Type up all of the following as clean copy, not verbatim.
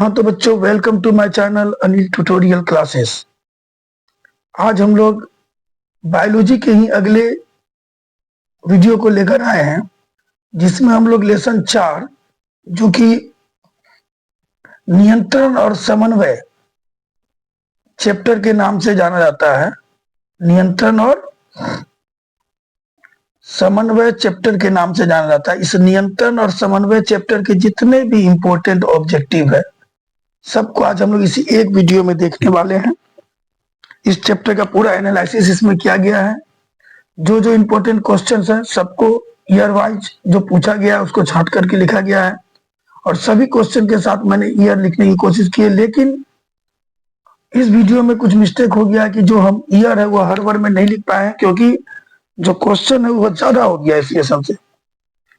हाँ तो बच्चों, welcome to my channel Anil tutorial classes. आज हम लोग बायोलॉजी के ही अगले वीडियो को लेकर आए हैं, जिसमें हम लोग लेसन 4 जो कि नियंत्रण और समन्वय चैप्टर के नाम से जाना जाता है। नियंत्रण और समन्वय चैप्टर के नाम से जाना जाता है। इस नियंत्रण और समन्वय चैप्टर के जितने भी इंपॉर्टेंट ऑब्जेक्टिव है, सबको आज हम लोग इसी एक वीडियो में देखने वाले हैं। इस चैप्टर का पूरा एनालिसिस इसमें किया गया है। जो जो इम्पोर्टेंट क्वेश्चंस हैं सबको ईयर वाइज जो पूछा गया है उसको छांट करके लिखा गया है, और सभी क्वेश्चन के साथ मैंने ईयर लिखने की कोशिश की है। लेकिन इस वीडियो में कुछ मिस्टेक हो गया कि जो हम ईयर है वो हर बार में नहीं लिख पाए हैं, क्योंकि जो क्वेश्चन है वो ज्यादा हो गया। इसलिए सबसे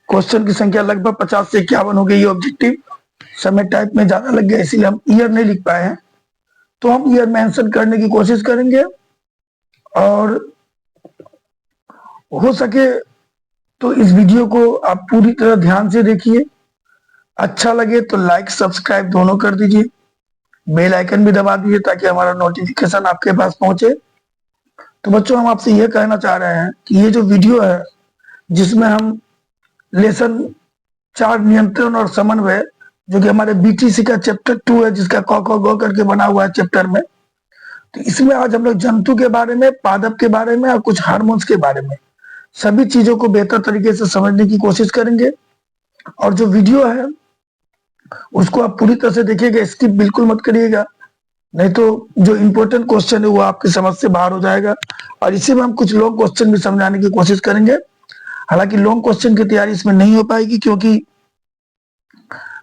क्वेश्चन की संख्या लगभग 50 से 51 हो गई। ये ऑब्जेक्टिव समय टाइप में ज्यादा लग गया, इसीलिए हम ईयर नहीं लिख पाए हैं। तो हम ईयर मेंशन करने की कोशिश करेंगे, और हो सके तो इस वीडियो को आप पूरी तरह ध्यान से देखिए। अच्छा लगे तो लाइक सब्सक्राइब दोनों कर दीजिए, बेल आइकन भी दबा दीजिए ताकि हमारा नोटिफिकेशन आपके पास पहुंचे। तो बच्चों, हम आपसे यह कहना चाह रहे हैं कि ये जो वीडियो है जिसमें हम लेसन 4 नियंत्रण और समन्वय, जो कि हमारे बीटीसी का चैप्टर 2 है, जिसका क ख ग करके बना हुआ है चैप्टर में, तो इसमें आज हम लोग जंतु के बारे में, पादप के बारे में और कुछ हार्मोन्स के बारे में सभी चीजों को बेहतर तरीके से समझने की कोशिश करेंगे। और जो वीडियो है उसको आप पूरी तरह से देखिएगा, स्किप बिल्कुल मत करिएगा, नहीं तो जो इम्पोर्टेंट क्वेश्चन है वो आपकी समझ से बाहर हो जाएगा। और इसी में हम कुछ लॉन्ग क्वेश्चन भी समझाने की कोशिश करेंगे। हालांकि लॉन्ग क्वेश्चन की तैयारी इसमें नहीं हो पाएगी, क्योंकि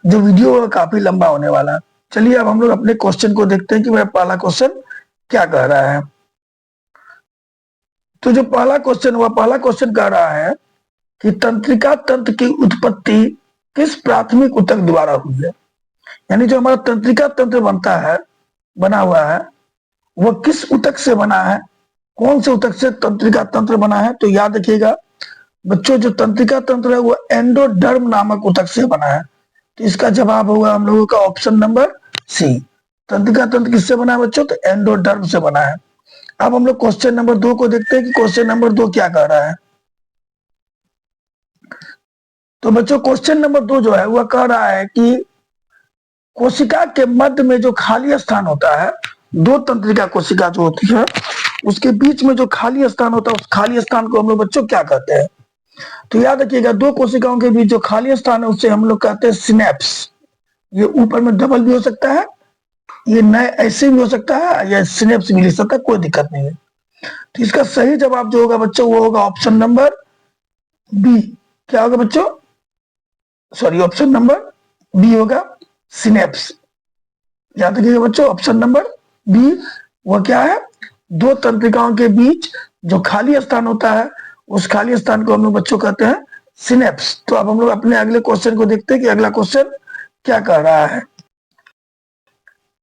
जो वीडियो है काफी लंबा होने वाला है। चलिए अब हम लोग अपने क्वेश्चन को देखते हैं कि मेरा पहला क्वेश्चन क्या कह रहा है। तो जो पहला क्वेश्चन कह रहा है कि तंत्रिका तंत्र की उत्पत्ति किस प्राथमिक ऊतक द्वारा हुई है। यानी जो हमारा तंत्रिका तंत्र बना हुआ है, वह किस ऊतक से बना है, कौन से ऊतक से तंत्रिका तंत्र बना है। तो याद रखिएगा बच्चों, जो तंत्रिका तंत्र है वो एंडोडर्म नामक ऊतक से बना है। तो इसका जवाब होगा हम लोगों का ऑप्शन नंबर सी। तंत्रिका तंत्र किससे बना है बच्चों? तो एंडोडर्म से बना है। अब हम लोग क्वेश्चन नंबर 2 को देखते हैं कि क्वेश्चन नंबर 2 क्या कह रहा है। तो बच्चों, क्वेश्चन नंबर 2 जो है वह कह रहा है कि कोशिका के मध्य में जो खाली स्थान होता है, 2 तंत्रिका कोशिका जो होती है उसके बीच में जो खाली स्थान होता है, उस खाली स्थान को हम लोग बच्चों क्या कहते हैं? तो याद रखिएगा, 2 कोशिकाओं के बीच जो खाली स्थान है उसे हम लोग कहते हैं सिनेप्स। ये ऊपर में डबल भी हो सकता है, ये नए ऐसे भी हो सकता है, या सिनेप्स भी लिख सकता है, कोई दिक्कत नहीं है। तो इसका सही जवाब जो होगा बच्चों वो होगा ऑप्शन नंबर बी। क्या होगा बच्चों? सॉरी, ऑप्शन नंबर बी होगा सिनेप्स। याद रखिएगा बच्चों, ऑप्शन नंबर बी वह क्या है? 2 तंत्रिकाओं के बीच जो खाली स्थान होता है उस खाली स्थान को हम लोग बच्चों कहते हैं सिनेप्स। तो अब हम लोग अपने अगले क्वेश्चन को देखते हैं कि अगला क्वेश्चन क्या कह रहा है।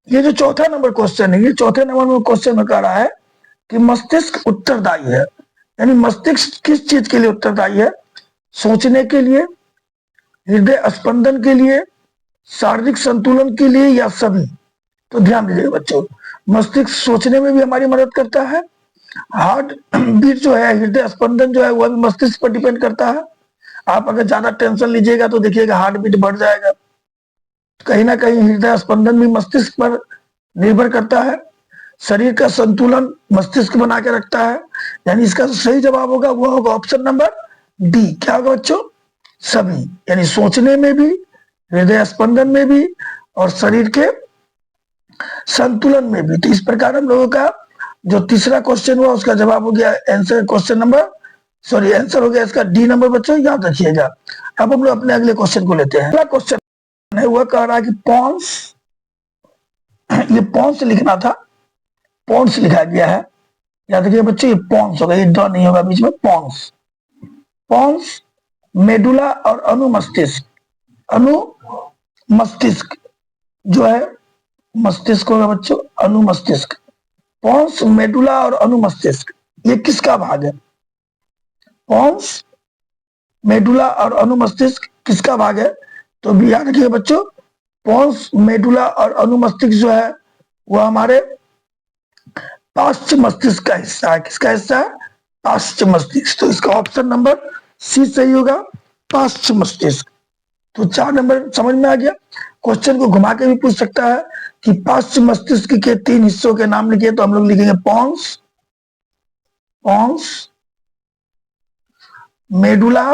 ये जो चौथा नंबर क्वेश्चन है, ये चौथे नंबर में क्वेश्चन में कह रहा है कि मस्तिष्क उत्तरदायी है। यानी मस्तिष्क किस चीज के लिए उत्तरदायी है? सोचने के लिए, हृदय स्पंदन के लिए, शारीरिक संतुलन के लिए, या सभी। तो ध्यान दीजिएगा बच्चों, मस्तिष्क सोचने में भी हमारी मदद करता है। हार्ट बीट जो है, हृदय स्पंदन जो है वह भी मस्तिष्क पर डिपेंड करता है। आप अगर ज्यादा टेंशन लीजिएगा तो देखिएगा हार्ट बीट बढ़ जाएगा। कहीं ना कहीं हृदय स्पंदन भी मस्तिष्क पर निर्भर करता है। शरीर का संतुलन मस्तिष्क बना के रखता है। यानी इसका सही जवाब होगा वो होगा ऑप्शन नंबर डी। क्या होगा बच्चों? सभी। यानी सोचने में भी, हृदय स्पंदन में भी, और शरीर के संतुलन में भी। तो इस प्रकार हम लोगों का जो तीसरा क्वेश्चन हुआ उसका जवाब हो गया आंसर, क्वेश्चन नंबर आंसर हो गया इसका डी नंबर बच्चों, याद रखिएगा। अब हम लोग अपने अगले क्वेश्चन को लेते हैं। अगला क्वेश्चन है वह कह रहा है कि पॉन्स, ये पॉन्स लिखना था, पॉन्स लिखा गया है। याद रखिए बच्चों, ये पॉन्स होगा, ये ड नहीं होगा बीच में, पॉन्स। पॉन्स मेडुला और अनुमस्तिष्क, अनुमस्तिष्क जो है मस्तिष्क होगा बच्चों, अनुमस्तिष्क। पॉन्स, मेडुला और अनुमस्तिष्क ये किसका भाग है? पॉन्स, मेडुला और अनुमस्तिष्क किसका भाग है? तो भी याद रखिए बच्चों, पोन्स मेडुला और अनुमस्तिष्क जो है वो हमारे पाश्च मस्तिष्क का हिस्सा है। किसका हिस्सा है? पाश्च मस्तिष्क। तो इसका ऑप्शन नंबर सी सही होगा, पाश्च मस्तिष्क। तो 4 नंबर समझ में आ गया। क्वेश्चन को घुमा के भी पूछ सकता है कि पाश्च मस्तिष्क के 3 हिस्सों के नाम लिखिए, तो हम लोग लिखेंगे पोन्स, पोन्स मेडुला,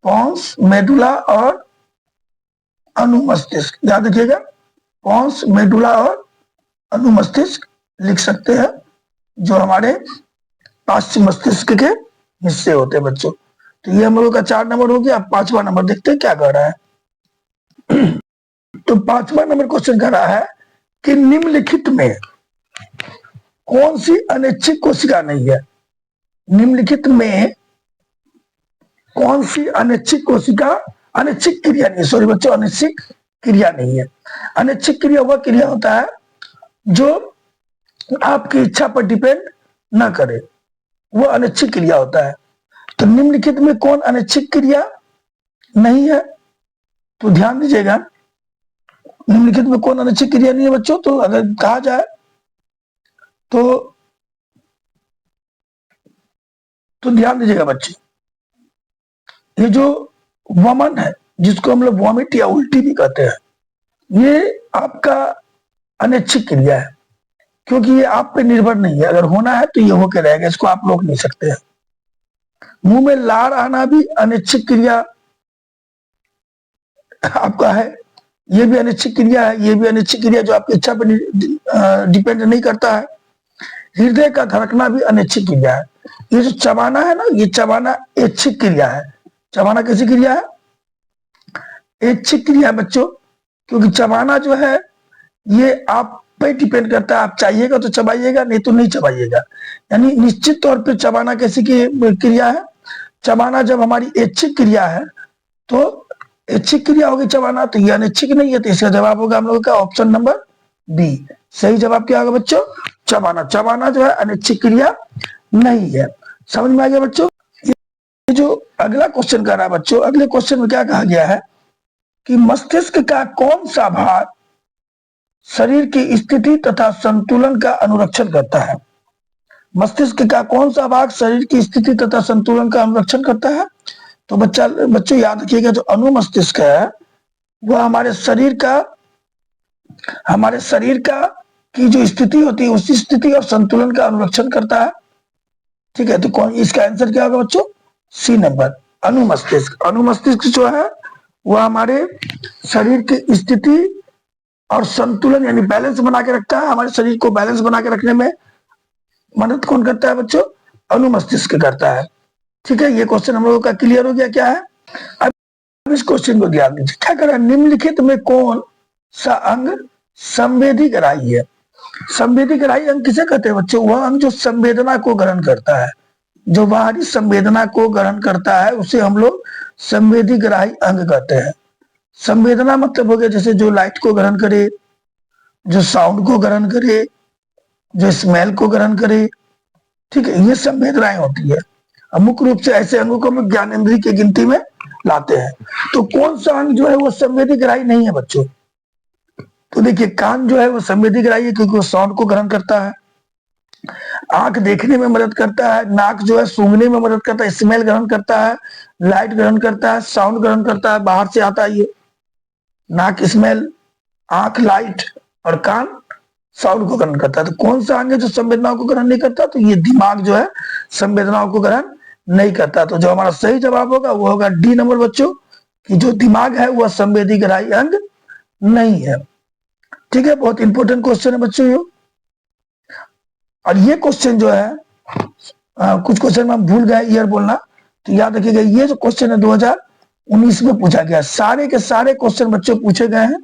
पोन्स मेडुला और अनुमस्तिष्क। याद रखिएगा, पोन्स मेडुला और अनुमस्तिष्क लिख सकते हैं, जो हमारे पाश्च मस्तिष्क के हिस्से होते हैं बच्चों। तो ये हम लोगों का 4 नंबर हो गया। अब 5वां नंबर देखते हैं क्या कर रहा है। तो 5वां नंबर क्वेश्चन कर रहा है कि निम्नलिखित में कौन सी अनैच्छिक कोशिका नहीं है? निम्नलिखित में कौन सी अनैच्छिक कोशिका, अनैच्छिक क्रिया नहीं, सॉरी बच्चों, अनैच्छिक क्रिया नहीं है। अनैच्छिक क्रिया वह क्रिया होता है जो आपकी इच्छा पर डिपेंड ना करे, वो अनैच्छिक क्रिया होता है। तो निम्नलिखित में कौन अनैच्छिक क्रिया नहीं है? तो ध्यान दीजिएगा, निम्नलिखित में कौन अनैच्छिक क्रिया नहीं है बच्चों? तो अगर कहा जाए तो ध्यान दीजिएगा बच्चे, ये जो वमन है, जिसको हम लोग वॉमिट या उल्टी भी कहते हैं, ये आपका अनैच्छिक क्रिया है, क्योंकि ये आप पे निर्भर नहीं है। अगर होना है तो ये होके रहेगा, इसको आप रोक नहीं सकते हैं। मुंह में लार आना भी अनैच्छिक क्रिया आपका है, ये भी अनैच्छिक क्रिया है, ये भी अनैच्छिक क्रिया जो आपकी इच्छा पर डिपेंड नहीं करता है। हृदय का धड़कना भी अनैच्छिक क्रिया है। ये जो चबाना है ना, ये चबाना ऐच्छिक क्रिया है। चबाना कैसी क्रिया है? ऐच्छिक क्रिया बच्चों, क्योंकि चबाना जो है ये आप पे डिपेंड करता है। आप चाहिएगा तो चबाइएगा, नहीं तो नहीं चबाइएगा। यानी निश्चित तौर पे चबाना कैसी क्रिया है? चबाना जब हमारी ऐच्छिक क्रिया है, तो ऐच्छिक क्रिया होगी चबाना, तो ये अनैच्छिक नहीं है। तो इसका जवाब होगा हम लोगों का ऑप्शन नंबर बी। सही जवाब क्या होगा बच्चों? चबाना। चबाना जो है अनैच्छिक क्रिया नहीं है। समझ में आ गया बच्चों? ये जो अगला क्वेश्चन कर रहा है बच्चों, अगले क्वेश्चन में क्या कहा गया है कि मस्तिष्क का कौन सा भाग शरीर की स्थिति तथा संतुलन का अनुरक्षण करता है? मस्तिष्क का कौन सा भाग शरीर की स्थिति तथा संतुलन का अनुरक्षण करता है? तो बच्चों याद रखिएगा, जो अनुमस्तिष्क है वह हमारे शरीर का की जो स्थिति होती है, उसी स्थिति और संतुलन का अनुरक्षण करता है। ठीक है, तो कौन, इसका आंसर क्या होगा बच्चों? C number, अनुमस्तिष्क। अनुमस्तिष्क जो है वह हमारे शरीर की स्थिति और संतुलन यानी बैलेंस बना के रखता है। हमारे शरीर को बैलेंस बना के रखने में मदद कौन करता है बच्चों? अनुमस्तिष्क करता है। ठीक है, ये क्वेश्चन हम लोगों का क्लियर हो गया क्या है? अब इस क्वेश्चन को ध्यान दीजिए, क्या करें, निम्नलिखित में कौन सा अंग संवेदी ग्राही है? संवेदी ग्राही अंग किसे कहते हैं बच्चों? वह अंग जो संवेदना को ग्रहण करता है, जो बाहरी संवेदना को ग्रहण करता है, उसे हम लोग संवेदी ग्राही अंग कहते हैं। संवेदना मतलब हो गया जैसे जो लाइट को ग्रहण करे, जो साउंड को ग्रहण करे, जो स्मेल को ग्रहण करे। ठीक है, ये संवेदनाएं होती है। मुख्य रूप से ऐसे अंगों को हम ज्ञानेंद्रिय की गिनती में लाते हैं। तो कौन सा अंग जो है वो संवेदी ग्राही नहीं है बच्चों? तो देखिए, कान जो है वो संवेदी ग्राही है, क्योंकि वो साउंड को ग्रहण करता है। आंख देखने में मदद करता है, नाक जो है सूंघने में मदद करता है, स्मेल ग्रहण करता है, लाइट ग्रहण करता है, साउंड ग्रहण करता है, बाहर से आता है ये। नाक स्मेल, आंख लाइट और कान साउंड को ग्रहण करता है। तो कौन सा अंग है जो संवेदनाओं को ग्रहण नहीं करता? तो ये दिमाग जो है संवेदनाओं को ग्रहण नहीं करता। तो जो हमारा सही जवाब होगा वो होगा डी नंबर बच्चों, कि जो दिमाग है वह संवेदी ग्राही अंग नहीं है। ठीक है, बहुत इंपॉर्टेंट क्वेश्चन है बच्चों ये। और ये क्वेश्चन जो है कुछ क्वेश्चन में हम भूल गए ईयर बोलना, तो याद रखिएगा, ये जो क्वेश्चन है 2019 में पूछा गया। सारे के सारे क्वेश्चन बच्चों पूछे गए हैं।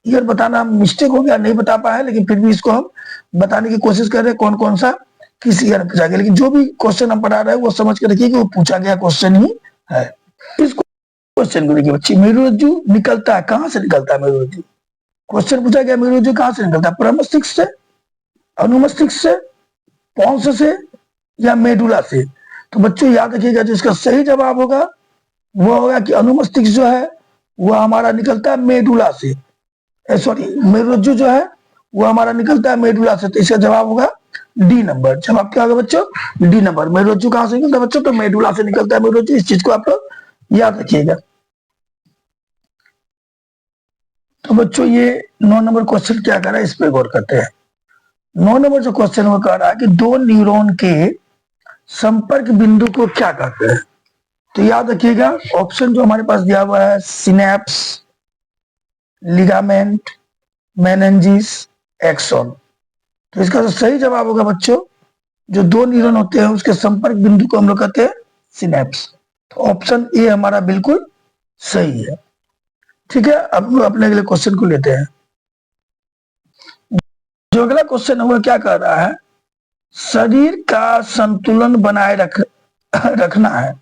ईयर बताना मिस्टेक हो गया, नहीं बता पाया, लेकिन फिर भी इसको हम बताने की कोशिश कर रहे हैं कौन कौन सा किस ईयर में पूछा गया। लेकिन जो भी क्वेश्चन हम पढ़ा रहे हैं वो समझ के रखिए कि वो पूछा गया क्वेश्चन ही है। इस क्वेश्चन को देखिए बच्चे, मेरुरज्जु निकलता है, कहां से निकलता है मेरुरज्जु? क्वेश्चन पूछा गया मेरुरज्जु कहां से निकलता है? प्रमस्तिष्क से, अनुमस्तिष्क से, पोन्स से या मेडुला से? तो बच्चों याद रखिएगा, जो इसका सही जवाब होगा वो होगा कि अनुमस्तिष्क जो है वो हमारा निकलता है मेडुला से, सॉरी मेरुरज्जु जो है वो हमारा निकलता है मेडुला से, तो इसका जवाब होगा डी नंबर। जवाब क्या होगा बच्चों? D number. मेरुरज्जु कहां से निकलता है बच्चों? तो मेडुला से निकलता है मेरुरज्जु। इस चीज को आप लोग याद रखिएगा। तो बच्चों ये 9 नंबर क्वेश्चन क्या कर रहा है, इस पे गौर करते हैं। 9 नंबर जो क्वेश्चन वो कह रहा है कि दो न्यूरॉन के संपर्क बिंदु को क्या कहते हैं? तो याद रखिएगा ऑप्शन जो हमारे पास दिया हुआ है, सिनेप्स, लिगामेंट, मेनेंजिस, एक्सॉन। तो इसका जो सही जवाब होगा बच्चों, जो दो न्यूरॉन होते हैं उसके संपर्क बिंदु को हम लोग कहते हैं सिनेप्स। तो ऑप्शन ए हमारा बिल्कुल सही है। ठीक है, अब अपने अगले क्वेश्चन को लेते हैं। जो अगला क्वेश्चन है वो क्या कह रहा है, शरीर का संतुलन बनाए रखना है।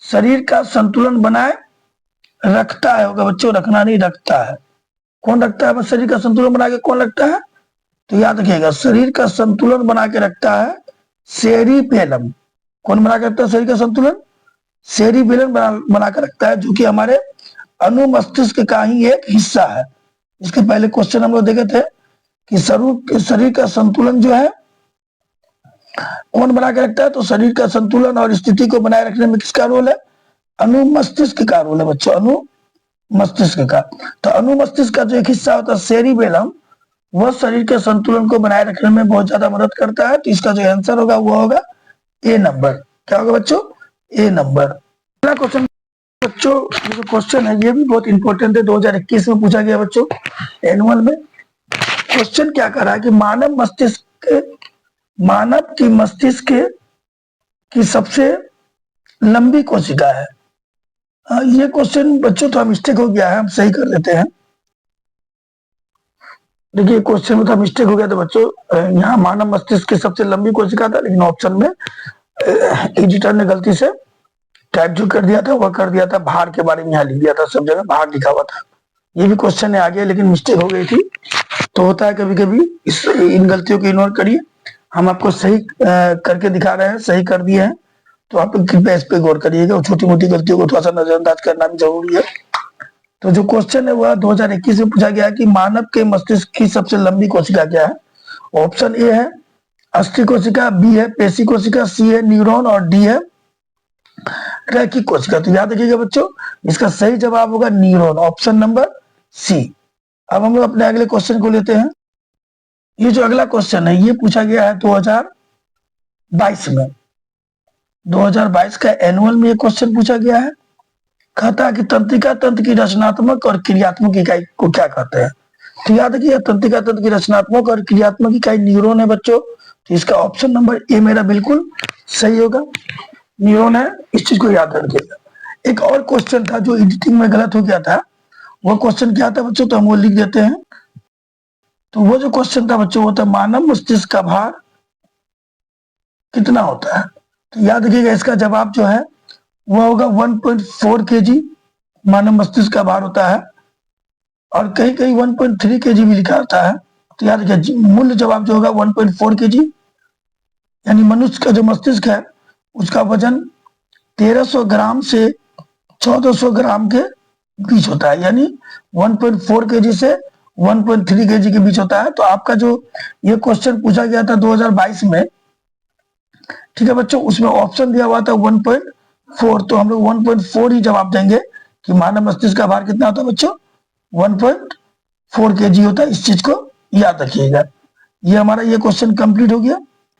शरीर का संतुलन बनाए रखता है होगा बच्चों, रखना नहीं, रखता है। कौन रखता है? शरीर का संतुलन बना के कौन रखता है? तो याद रखिएगा शरीर का संतुलन बना के रखता है सेरिबेलम। कौन बना के रखता है शरीर का संतुलन? सेरिबेलम बना के रखता है, जो कि हमारे अनुमस्तिष्क का ही एक हिस्सा है। इसके पहले क्वेश्चन हम लोग देखे थे कि शरीर का संतुलन जो है कौन बना के रखता है? तो शरीर का संतुलन और स्थिति को बनाए रखने में किसका रोल है? अनुमस्तिष्क का रोल है बच्चों, अनुमस्तिष्क का। तो अनुमस्तिष्क का जो एक हिस्सा होता है सेरिबेलम, वह शरीर के संतुलन को बनाए रखने में बहुत ज्यादा मदद करता है। तो इसका जो आंसर होगा वो होगा ए नंबर। क्या होगा बच्चों? ए नंबर। अगला क्वेश्चन बच्चों, ये जो क्वेश्चन है ये भी बहुत इंपॉर्टेंट है, 2021 में पूछा गया बच्चों एनुअल में। क्वेश्चन क्या कर रहा है कि मानव की मस्तिष्क की सबसे लंबी कोशिका है। ये क्वेश्चन बच्चों थोड़ा मिस्टेक हो गया है, हम सही कर लेते हैं। देखिए क्वेश्चन में थोड़ा मिस्टेक हो गया था बच्चों, यहाँ मानव मस्तिष्क की सबसे लंबी कोशिका था, लेकिन ऑप्शन में एडिटर ने गलती से टाइप जो कर दिया था वह कर दिया था भार के बारे में, यहाँ लिख दिया था, सब जगह भार लिखा हुआ था। ये भी क्वेश्चन है आगे, लेकिन मिस्टेक हो गई थी। तो होता है कभी कभी, इन गलतियों को इग्नोर करिए। हम आपको सही करके दिखा रहे हैं, सही कर दिए हैं, तो आप कृपया इस पे गौर करिएगा। छोटी मोटी गलतियों को थोड़ा सा नजरअंदाज करना भी जरूरी है। तो जो क्वेश्चन है वह 2021 में पूछा गया है कि मानव के मस्तिष्क की सबसे लंबी कोशिका क्या है? ऑप्शन ए है अस्थि कोशिका, बी है पेशी कोशिका, सी है न्यूरॉन और डी है रैखिक कोशिका। तो याद रखिएगा बच्चों इसका सही जवाब होगा न्यूरॉन, ऑप्शन नंबर सी। अब हम लोग अपने अगले क्वेश्चन को लेते हैं। ये जो अगला क्वेश्चन है ये पूछा गया है 2022 में। 2022 का एनुअल में ये क्वेश्चन पूछा गया है। कहता है कि तंत्रिका तंत्र की रचनात्मक और क्रियात्मक इकाई को क्या कहते हैं? तो याद रखिए तंत्रिका तंत्र की रचनात्मक और क्रियात्मक इकाई न्यूरॉन है बच्चों। तो इसका ऑप्शन नंबर ए मेरा बिल्कुल सही होगा, न्यूरॉन है। इस चीज को याद रखिएगा। एक और क्वेश्चन था जो एडिटिंग में गलत हो गया था, वो क्वेश्चन क्या था बच्चों? तो हम वो लिख देते हैं। तो वो जो क्वेश्चन था बच्चों वो था मानव मस्तिष्क का भार कितना होता है? तो याद रखिएगा इसका जवाब जो है वो होगा 1.4 kg मानव मस्तिष्क का भार होता है, और कहीं कहीं 1.3 kg भी लिखा होता है। तो याद रखिए मूल जवाब जो होगा 1.4 kg, यानी मनुष्य का जो मस्तिष्क है उसका वजन 1300 ग्राम से 1400 ग्राम के बीच होता है, यानी 1.4 kg से 1.3 kg के बीच होता है। तो आपका जो ये क्वेश्चन पूछा गया था 2022 में, ठीक है बच्चों, उसमें ऑप्शन दिया हुआ था 1.4, तो हम लोग 1.4 ही जवाब देंगे कि मानव मस्तिष्क का भार कितना होता है बच्चों? 1.4 kg होता है। इस चीज को याद रखिएगा। ये हमारा ये क्वेश्चन कंप्लीट हो गया।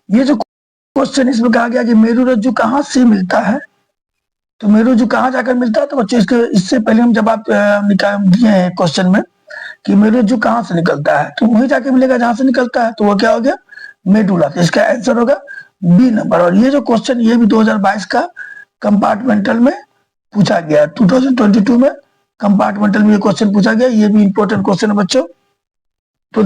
ये जो क्वेश्चन इसमें कहा गया कि मेरुरज्जु कहाँ से मिलता है, तो मेरुरज्जु कहाँ जाकर मिलता है? तो बच्चों इससे पहले हम जवाब दिए हैं क्वेश्चन में कि मेरुरज्जु कहाँ से निकलता है, तो वहीं जाके मिलेगा जहां से निकलता है। तो वो क्या हो गया? मेडुला। तो इसका आंसर होगा बी नंबर। और ये जो क्वेश्चन ये भी 2022 का कंपार्टमेंटल में पूछा गया, 2022 में कंपार्टमेंटल में ये क्वेश्चन पूछा गया। ये भी इंपॉर्टेंट क्वेश्चन है बच्चों। तो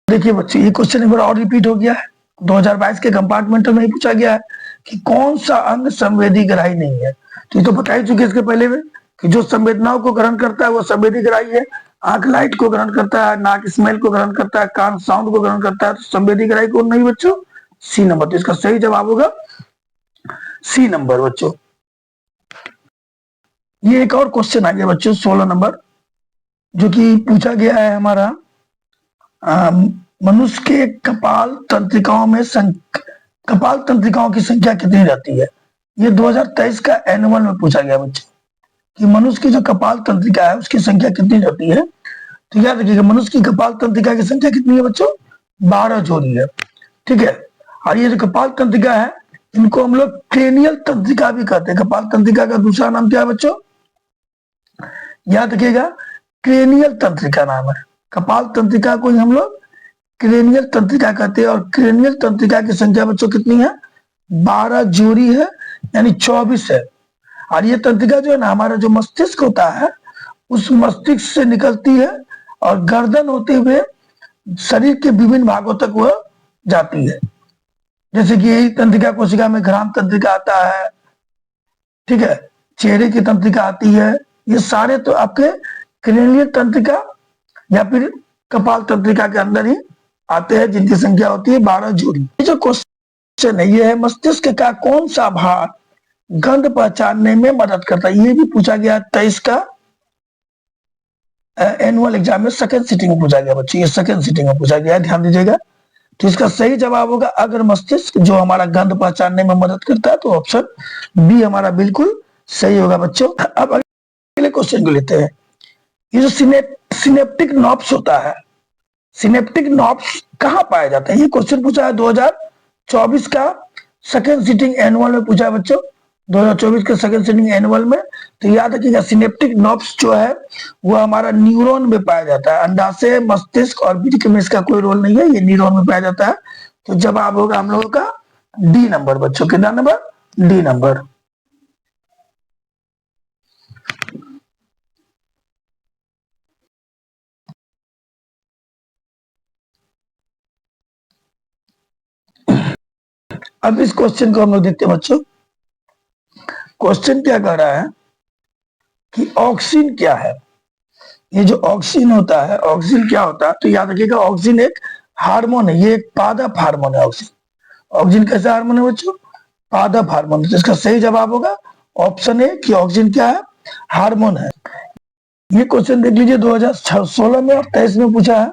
देखिए बच्चों ये क्वेश्चन एक बार और रिपीट हो गया है, 2022 के कंपार्टमेंटल में ही पूछा गया है कि कौन सा अंग संवेदी ग्राही नहीं है। तो ये तो बता ही चुके इसके पहले में कि जो संवेदनाओं को ग्रहण करता है वो संवेदी ग्राही है। आंख लाइट को ग्रहण करता है, नाक स्मेल को ग्रहण करता है, कान साउंड को ग्रहण करता है। तो संवेदी ग्राही कौन नहीं बच्चों? C number. तो इसका सही जवाब होगा सी नंबर बच्चों। ये एक और क्वेश्चन आ गया बच्चों 16 नंबर। जो कि पूछा गया है हमारा, मनुष्य के कपाल तंत्रिकाओं में कपाल तंत्रिकाओं की संख्या कितनी रहती है। ये 2023 का एनुअल में पूछा गया बच्चे कि मनुष्य की जो कपाल तंत्रिका है उसकी संख्या कितनी रहती है। तो याद रखिएगा, मनुष्य की कपाल तंत्रिका की संख्या कितनी है बच्चों, 12 जोड़ी है। ठीक है, और ये जो कपाल तंत्रिका है इनको हम लोग क्रेनियल तंत्रिका भी कहते हैं। कपाल तंत्रिका का दूसरा नाम क्या है बच्चों, याद रखिएगा, क्रेनियल तंत्रिका नाम है। कपाल तंत्रिका को ही हम लोग क्रेनियल तंत्रिका कहते हैं। और क्रेनियल तंत्रिका की संख्या बच्चों कितनी है, 12 जोड़ी है, यानी 24 है। और ये तंत्रिका जो है ना, हमारा जो मस्तिष्क होता है उस मस्तिष्क से निकलती है और गर्दन होते हुए शरीर के विभिन्न भागों तक वह जाती है। जैसे कि यही तंत्रिका कोशिका में घ्राण तंत्रिका आता है, ठीक है, चेहरे की तंत्रिका आती है। ये सारे तो आपके क्रेनियल तंत्रिका या फिर कपाल तंत्रिका के अंदर ही आते हैं, जिनकी संख्या होती है 12 जोड़ी। ये जो क्वेश्चन है ये है, मस्तिष्क का कौन सा भाग गंध पहचानने में मदद करता है। ये भी पूछा गया 23 का एनुअल एग्जाम में, सेकंड सिटिंग में पूछा गया बच्चे, ये सेकंड सिटिंग में पूछा गया, ध्यान दीजिएगा। तो इसका सही जवाब होगा अगर मस्तिष्क जो हमारा गंध पहचानने में मदद करता है, तो ऑप्शन बी हमारा बिल्कुल सही होगा बच्चों। अब अगले क्वेश्चन को लेते हैं। ये जो सिनेप्टिक नॉब्स होता है, सिनेप्टिक नॉब्स कहाँ पाया जाता है। ये क्वेश्चन पूछा है 2024 का सेकंड सिटिंग एनुअल में पूछा है बच्चों, 2024 के सेकंड सिटिंग एनुअल में। तो याद रखिएगा, सिनेप्टिक नॉब्स जो है वो हमारा न्यूरॉन में पाया जाता है। अंडाशय, मस्तिष्क और बीज में इसका कोई रोल नहीं है, ये न्यूरॉन में पाया जाता है। तो जवाब होगा हम लोगों का डी नंबर बच्चों। कितना नंबर, डी नंबर। अब इस क्वेश्चन को हम लोग देखते हैं बच्चों। क्वेश्चन क्या कह रहा है कि ऑक्सीन क्या है। ये जो ऑक्सीन होता है, ऑक्सीन क्या होता है, तो याद रखिएगा ऑक्सीन एक हार्मोन है, ये एक पादप हार्मोन है ऑक्सीन। ऑक्सीन कैसा हार्मोन है बच्चों, पादप हार्मोन। तो इसका सही जवाब होगा ऑप्शन ए कि ऑक्सीन क्या है, हार्मोन है। ये क्वेश्चन देख लीजिए 2016 में और 23 में पूछा है।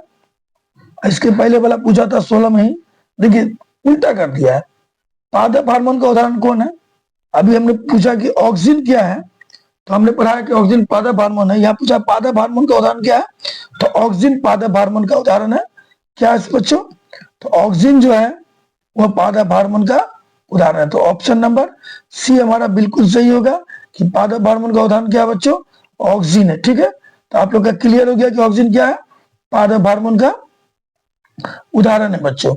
इसके पहले वाला पूछा था 16 में ही, देखिए उल्टा कर दिया है। पादप हार्मोन का उदाहरण कौन है, अभी हमने पूछा कि ऑक्सीन क्या है, तो हमने पढ़ा है कि ऑक्सीन पादप हार्मोन है। यहाँ पूछा पादप हार्मोन का उदाहरण क्या है, तो ऑक्सीन पादप हार्मोन का उदाहरण है। क्या है बच्चों, तो ऑक्सीन जो है वह पादप हार्मोन का उदाहरण है। तो ऑप्शन नंबर सी हमारा बिल्कुल सही होगा कि पादप हार्मोन का उदाहरण क्या है बच्चों, ऑक्सीन है। ठीक है, तो आप लोग का क्लियर हो गया कि ऑक्सीन क्या है, पादप हार्मोन का उदाहरण है बच्चों।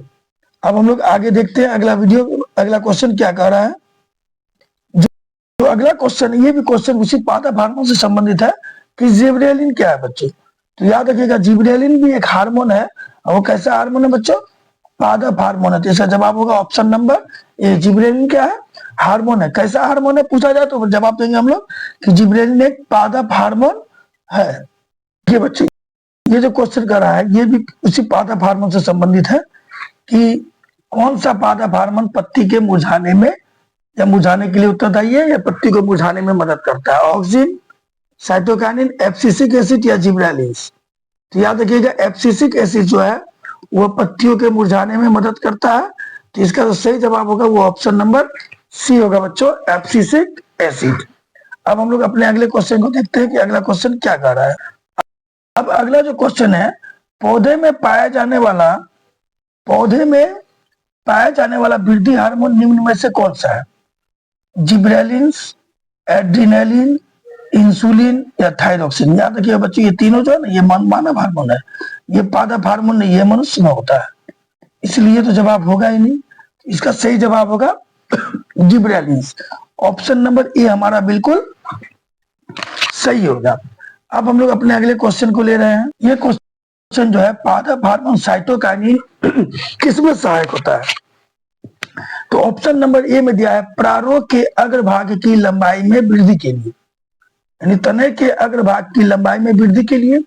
अब हम लोग आगे देखते हैं अगला वीडियो, अगला क्वेश्चन क्या कह रहा है। जो अगला क्वेश्चन है ये भी क्वेश्चन उसी पादप हार्मोन से संबंधित है कि जिबरेलिन क्या है बच्चों। तो याद रखिएगा जिबरेलिन भी एक हार्मोन है, और वो कैसा हार्मोन है बच्चों, पादप हार्मोन है। तो इसका जवाब होगा ऑप्शन नंबर ए, जिबरेलिन क्या है, हार्मोन है। कैसा हार्मोन है पूछा जाए तो जवाब देंगे हम लोग कि जिबरेलिन एक पादप हार्मोन है। ये बच्चे, ये जो क्वेश्चन कर रहा है ये भी उसी पादप हार्मोन से संबंधित है कि कौन सा पादप हार्मोन पत्ती के मुरझाने में या मुरझाने के लिए उत्तरदायी है या पत्ती को मुरझाने में मदद करता है, ऑक्सिन, साइटोकाइनिन, एब्सिसिक एसिड या जिबरेलिन। तो याद रखिएगा एब्सिसिक एसिड जो है वो पत्तियों के मुरझाने में मदद करता है। तो इसका जो सही जवाब होगा वो ऑप्शन नंबर सी होगा बच्चों, एब्सिसिक एसिड। अब हम लोग अपने अगले क्वेश्चन को देखते हैं कि अगला क्वेश्चन क्या कह रहा है। अब अगला जो क्वेश्चन है, पौधे में पाया जाने वाला वृद्धि हार्मोन निम्न में से कौन सा है, जिब्रेलिन, एड्रिनलिन, इंसुलिन या थायरोक्सिन। याद रखिए बच्चों ये तीनों जो है ना ये मानव हार्मोन है, ये पादप हार्मोन नहीं, ये मनुष्य में होता है, इसलिए तो जवाब होगा ही नहीं। इसका सही जवाब होगा जिब्रेलिन। ऑप्शन नंबर ए हमारा बिल्कुल सही होगा। अब हम लोग अपने अगले क्वेश्चन को ले रहे हैं। ये क्वेश्चन जो है पादप हार्मोन साइटोकाइनिन किसमें सहायक होता है। तो ऑप्शन नंबर ए में दिया है प्रारोग के अग्रभाग की लंबाई में वृद्धि के लिए, यानी तने के अग्रभाग की लंबाई में वृद्धि के लिए,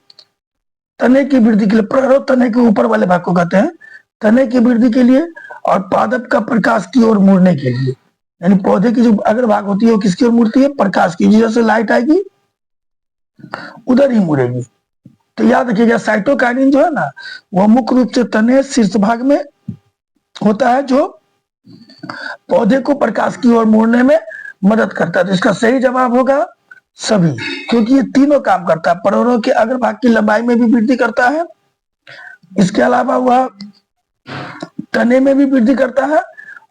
तने की वृद्धि के लिए, प्रारोग तने के ऊपर वाले भाग को कहते हैं, तने की वृद्धि के लिए और पादप का प्रकाश की ओर मुड़ने के लिए। यानी पौधे की जो अग्रभाग होती है वो किसकी ओर मुड़ती है, प्रकाश की, जैसे लाइट आएगी उधर ही मुड़ेगी। तो याद रखिएगा साइटोकाइनिन जो है ना वो मुख्य रूप से तने शीर्ष भाग में होता है जो पौधे को प्रकाश की ओर मोड़ने में मदद करता है। तो इसका सही जवाब होगा सभी, क्योंकि ये तीनों काम करता है। परागणों के अग्रभाग की लंबाई में भी वृद्धि करता है, इसके अलावा वह तने में भी वृद्धि करता है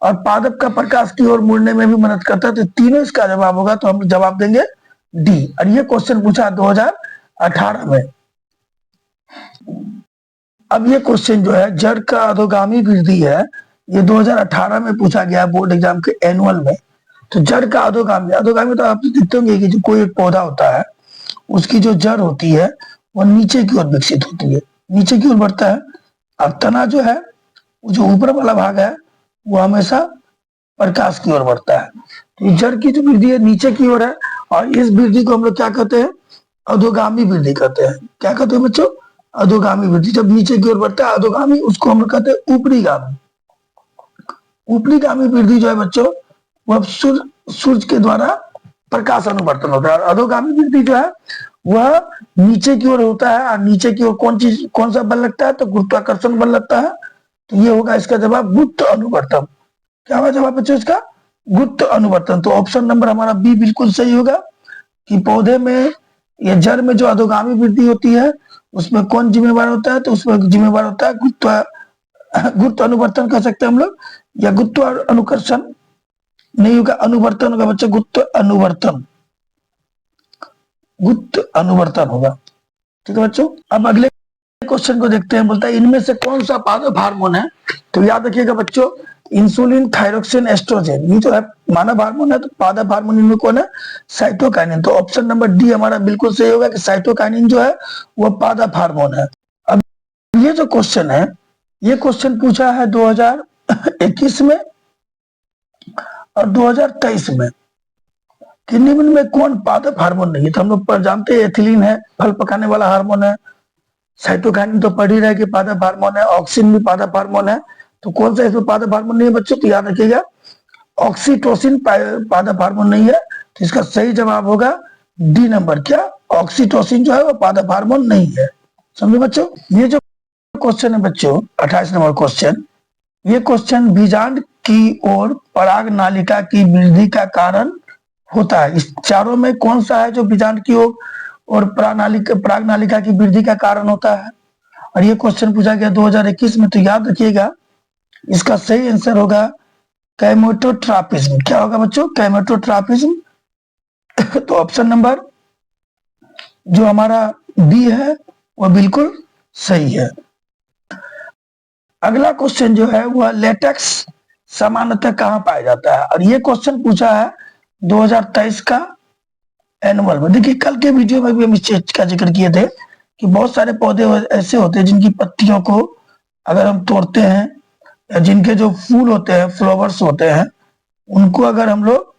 और पादप का प्रकाश की ओर मुड़ने में भी मदद करता है। तो तीनों इसका जवाब होगा, तो हम जवाब देंगे डी। और ये क्वेश्चन पूछा 2018 में। अब ये क्वेश्चन जो है जड़ का अधोगामी वृद्धि है, ये 2018 में पूछा गया बोर्ड एग्जाम के एनुअल में। तो जड़ का अधोगामी, अधोगामी तो आप देखते होंगे कि जो कोई एक पौधा होता है उसकी जो जड़ होती है वो नीचे की ओर विकसित होती है, नीचे की ओर बढ़ता है। और तना जो है जो ऊपर वाला भाग है वो हमेशा प्रकाश की ओर बढ़ता है। तो जड़ की जो वृद्धि है नीचे की ओर है और इस वृद्धि को हम लोग क्या कहते हैं, अधोगामी वृद्धि कहते हैं। क्या कहते हैं बच्चों, अधोगामी वृद्धि। जब नीचे की ओर बढ़ता है अधोगामी, उसको हम लोग कहते हैं ऊपरीगामी। ऊपरीगामी वृद्धि जो है बच्चों वह सूर्य के द्वारा प्रकाश अनुवर्तन होता है। और अधोगामी वृद्धि जो है वह नीचे की ओर होता है। और नीचे की ओर कौन सा बल लगता है, तो गुरुत्वाकर्षण बल लगता है। तो ये होगा इसका जवाब गुरुत्व अनुवर्तन। क्या होगा जवाब बच्चों इसका, गुरुत्व अनुवर्तन। तो ऑप्शन नंबर हमारा बी बिल्कुल सही होगा कि पौधे में या जड़ में जो अधोगामी वृद्धि होती है उसमें कौन जिम्मेवार होता है, तो उसमें जिम्मेवार होता है गुरुत्व अनुवर्तन कह सकते हैं हम लोग, या गुरुत्व अनुकर्षण नहीं होगा, अनुवर्तन होगा बच्चों, गुरुत्व अनुवर्तन, गुरुत्व अनुवर्तन होगा। ठीक है बच्चों, अब अगले क्वेश्चन को देखते हैं। बोलता है इनमें से कौन सा पादप हार्मोन है। तो याद रखिएगा बच्चों, इंसुलिन, थायरोक्सिन, एस्ट्रोजन, ये जो है मानव हार्मोन है। तो पादप हार्मोन इनमें कौन है, साइटोकाइनिन। तो ऑप्शन नंबर डी हमारा बिल्कुल सही होगा कि साइटोकाइनिन जो है वो पादप हार्मोन है। अब ये जो क्वेश्चन है, ये क्वेश्चन पूछा है 2021 में और 2023 में कि निम्न में कौन पादप हार्मोन नहीं है। तो हम लोग पर जानते हैं एथिलीन है, फल पकाने वाला हार्मोन है। साइटोकाइनिन तो पढ़ ही रहे कि पादप हार्मोन है। ऑक्सिन भी पादप हार्मोन है। तो कौन सा इसमें पादप हार्मोन नहीं है बच्चों, तो याद रखिएगा ऑक्सीटोसिन पादप हार्मोन नहीं है। तो इसका सही जवाब होगा डी नंबर, क्या ऑक्सीटोसिन जो है वो पादप हार्मोन नहीं है। समझे बच्चों। ये जो क्वेश्चन है बच्चों 28 नंबर क्वेश्चन, ये क्वेश्चन बीजांड की ओर पराग नालिका की वृद्धि का कारण होता है। इस चारों में कौन सा है जो बीजांड की ओर और पराग नालिका की वृद्धि का कारण होता है। और ये क्वेश्चन पूछा गया 2021 में। तो याद रखिएगा इसका सही आंसर होगा कैमेटोट्रापिज्म। क्या होगा बच्चों, कैमेटोट्रापिज्म। तो ऑप्शन नंबर जो हमारा बी है वो बिल्कुल सही है। अगला क्वेश्चन जो है वह लेटेक्स सामान्यतः कहाँ पाया जाता है। और ये क्वेश्चन पूछा है 2023 का एनुअल में। देखिए कल के वीडियो में भी हम इस चीज का जिक्र किए थे कि बहुत सारे पौधे ऐसे होते हैं जिनकी पत्तियों को अगर हम तोड़ते हैं, या जिनके जो फूल होते हैं, फ्लावर्स होते हैं, उनको अगर हम लोग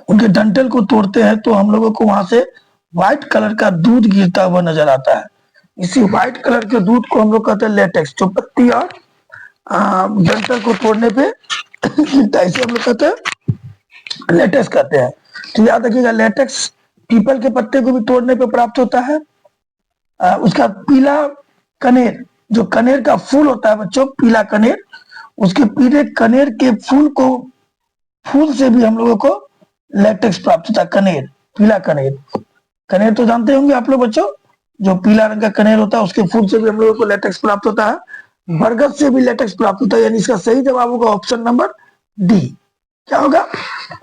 उनके डंठल को तोड़ते हैं तो हम लोगों को वहां से व्हाइट कलर का दूध गिरता हुआ नजर आता है। इसी व्हाइट कलर के दूध को हम लोग कहते हैं लेटेक्स, जो पत्ती और डंठल को तोड़ने पे गिरता है, इसे हम लोग कहते हैं लेटेक्स कहते हैं। तो याद रखिएगा लेटेक्स पीपल के पत्ते को भी तोड़ने पे प्राप्त होता है। उसका पीला कनेर, जो कनेर का फूल होता है बच्चों, पीला कनेर, उसके पीले कनेर के फूल से भी हम लोगों को लेटेक्स प्राप्त होता है। कनेर, पीला कनेर, कनेर तो जानते होंगे आप लोग बच्चों, जो पीला रंग का कनेर होता है उसके फूल से भी हम लोगों को लेटेक्स प्राप्त होता है। बरगद से भी लेटेक्स प्राप्त होता है। यानी इसका सही जवाब होगा ऑप्शन नंबर डी। क्या होगा,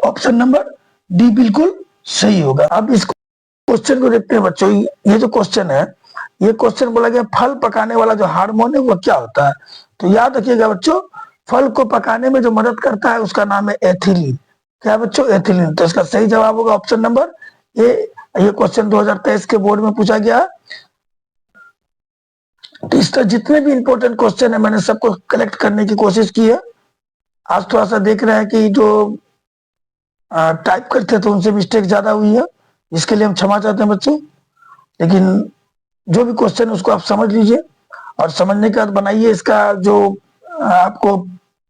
ऑप्शन नंबर डी बिल्कुल सही होगा। अब इस क्वेश्चन को देखते हैं बच्चों। ये जो क्वेश्चन है, ये क्वेश्चन बोला गया फल पकाने वाला जो हार्मोन है वो क्या होता है। तो याद रखिएगा बच्चों, फल को पकाने में जो मदद करता है उसका नाम है एथिलीन। क्या है बच्चों, एथिलीन। तो इसका सही जवाब होगा ऑप्शन नंबर ए। ये क्वेश्चन 2023 के बोर्ड में पूछा गया। तो इसका जितने भी इंपॉर्टेंट क्वेश्चन है मैंने सबको कलेक्ट करने की कोशिश की है। आज थोड़ा सा देख रहे हैं कि जो टाइप करते तो उनसे मिस्टेक ज्यादा हुई है, इसके लिए हम क्षमा चाहते हैं बच्चों। लेकिन जो भी क्वेश्चन है उसको आप समझ लीजिए और समझने के बाद बनाइए इसका जो आपको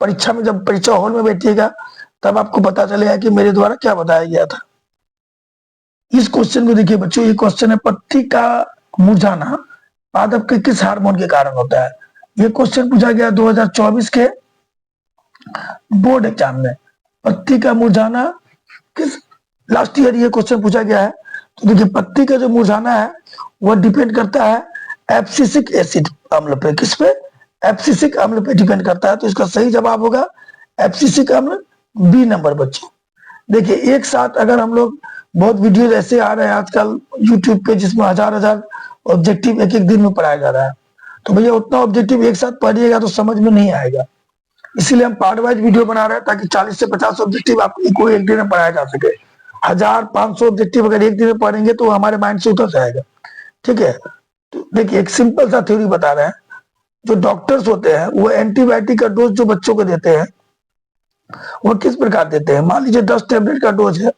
परीक्षा में, जब परीक्षा हॉल में बैठिएगा तब आपको पता चलेगा कि मेरे द्वारा क्या बताया गया था। इस क्वेश्चन को देखिए बच्चों, ये क्वेश्चन है पत्ती का मुरझाना पादप के किस हार्मोन के कारण होता है? ये क्वेश्चन पूछा गया 2024 के बोर्ड एग्जाम में। पत्ती का मुरझाना किस, लास्ट ईयर ये क्वेश्चन पूछा गया है। तो देखिए पत्ती का जो मुरझाना है वह डिपेंड करता है एब्सिसिक एसिड अम्ल पे। किस पे? एब्सिसिक अम्ल पे डिपेंड करता है। तो इसका सही जवाब होगा एब्सिसिक अम्ल, बी नंबर बच्चों। देखिए एक साथ अगर हम लोग, बहुत वीडियो ऐसे आ रहे हैं आजकल यूट्यूब पे जिसमें हजार हजार ऑब्जेक्टिव एक एक दिन में पढ़ाया जा रहा है, तो भैया उतना ऑब्जेक्टिव एक साथ पढ़िएगा तो समझ में नहीं आएगा। इसीलिए हम पार्ट वाइज वीडियो बना रहे हैं ताकि 40 से 50 ऑब्जेक्टिव आपको एक दिन में पढ़ाया जा सके। 1500 ऑब्जेक्टिव अगर एक दिन में पढ़ेंगे तो हमारे माइंड से उतर जाएगा। ठीक है, तो देखिए एक सिंपल सा थ्योरी बता रहे हैं। जो डॉक्टर्स होते हैं वो एंटीबायोटिक का डोज जो बच्चों को देते हैं वो किस प्रकार देते हैं? मान लीजिए 10 टेबलेट का डोज है,